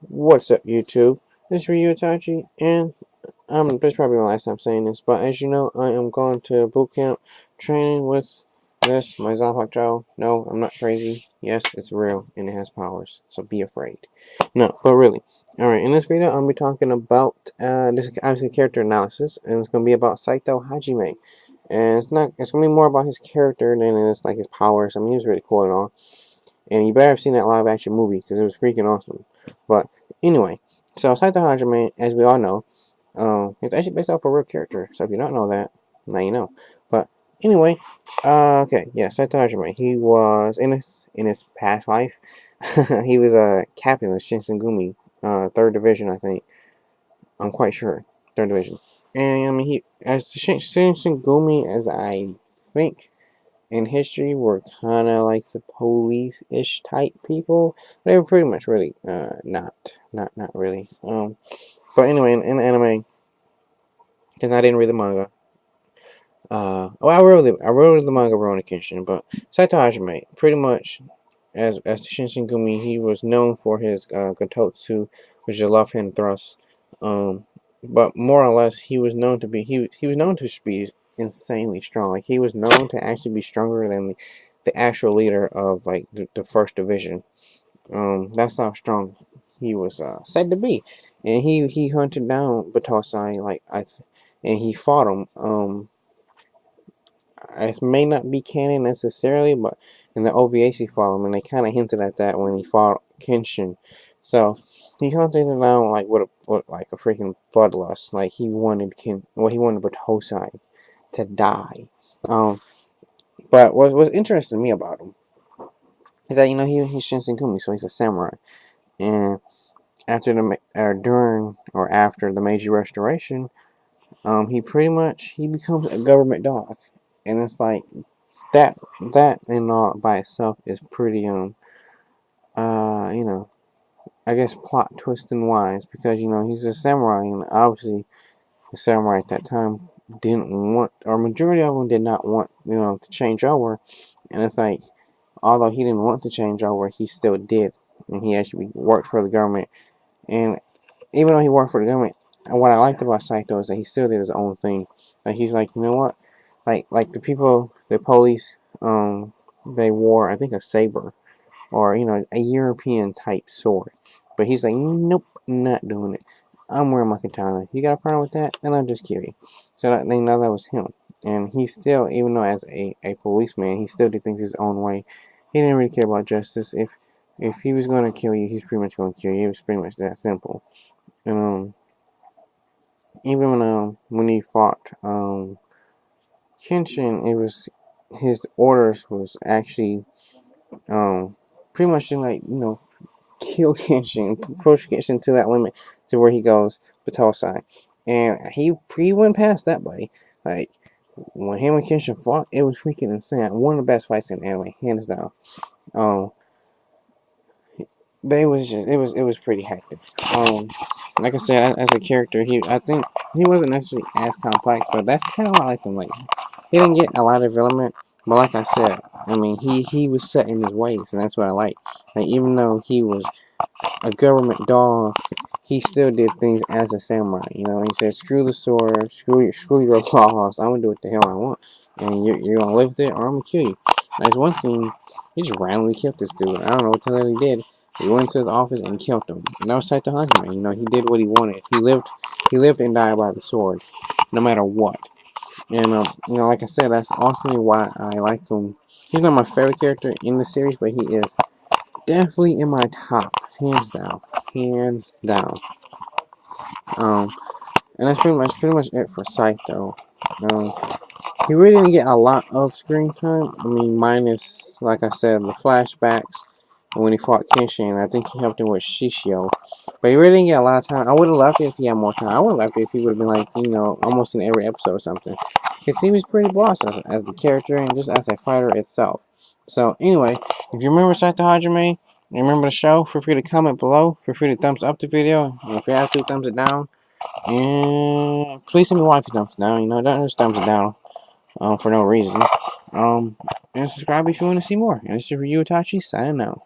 What's up, YouTube? This is Ryu Itachi, and this is probably my last time saying this, but as you know, I am going to boot camp training with my Zanpakuto. Joe. No, I'm not crazy. Yes, it's real, and it has powers, so be afraid. No, but really. Alright, in this video, I'm going to be talking about, this is obviously character analysis, and it's going to be about Saito Hajime. And it's going to be more about his character than it is like his powers. I mean, he was really cool and all. And you better have seen that live action movie because it was freaking awesome. But anyway, so Saito Hajime, as we all know, it's actually based off a real character. So if you don't know that, now you know. But anyway, okay, yeah, Saito Hajime. He was in his past life. He was a captain of Shinsengumi, third division, I think. I'm quite sure, third division. And I mean, he as Shinsengumi, as I think in history were kind of like the police-ish type people. They were pretty much really not really. But anyway, in the anime, because I didn't read the manga. Well, I wrote the manga Rurouni Kenshin, but Saito Hajime, pretty much as Shinsengumi, he was known for his Gototsu, which is a left hand thrust. Um, but more or less, he was known to be he was known to be insanely strong. Like he was known to actually be stronger than the actual leader of like the first division. That's how strong he was said to be, and he hunted down Batosai and he fought him. It may not be canon necessarily, but in the OVAC fought him, and they kind of hinted at that when he fought Kenshin. So he hunted him down like with like a freaking bloodlust. Like he wanted he wanted Batosai to die. Um, but what was interesting to me about him is that he's Shinsengumi, so he's a samurai, and after during or after the Meiji Restoration, he pretty much he becomes a government dog, and it's like that and all by itself is pretty uh you know I guess plot twisting wise, because he's a samurai, and obviously the samurai at that time didn't want, or majority of them did not want, to change over, and it's like although he didn't want to change over, he still did, and he actually worked for the government. And even though he worked for the government, what I liked about Saito is that he still did his own thing. Like he's like, you know what, like the people, the police, they wore, I think, a saber, or a European type sword, but he's like, nope, not doing it. I'm wearing my katana. You got a problem with that? And I'll just kill you. So that they know that was him. And he still, even though as a policeman, he still did things his own way. He didn't really care about justice. If he was going to kill you, he's pretty much going to kill you. It was pretty much that simple. And even when he fought Kenshin, it was his orders was actually pretty much like kill Kenshin, push Kenshin to that limit to where he goes Batosai, and he went past that, buddy. Like when him and Kenshin fought, it was freaking insane. One of the best fights in anime, hands down. Um, but it was pretty hectic. Like I said, as a character, I think he wasn't necessarily as complex, but that's kind of why I liked him. Like he didn't get a lot of development, but like I said, I mean he was set in his ways, and that's what I like. Like even though he was a government dog, he still did things as a samurai. He said, "Screw the sword, screw your laws. I'm gonna do what the hell I want, and you're gonna live with it, or I'm gonna kill you." There's one scene, he just randomly killed this dude. I don't know what the hell he did. He went to the office and killed him. And that was Saito Hajime. He did what he wanted. He lived and died by the sword, no matter what. And like I said, that's ultimately why I like him. He's not my favorite character in the series, but he is definitely in my top, hands down, hands down. Um, and that's pretty much it for Saito. Um, he really didn't get a lot of screen time. I mean, minus, like I said, the flashbacks when he fought Kenshin. I think he helped him with Shishio, but he really didn't get a lot of time. I would have loved it if he had more time. I would have loved it if he would have been like, almost in every episode or something, because he was pretty boss as the character and just as a fighter itself. So anyway, if you remember Saito Hajime, you remember the show, feel free to comment below. Feel free to thumbs up the video. And if you have to, thumbs it down. And please tell me why if you thumbs it down. Don't just thumbs it down for no reason. And subscribe if you want to see more. And this is Ryu Itachi signing out.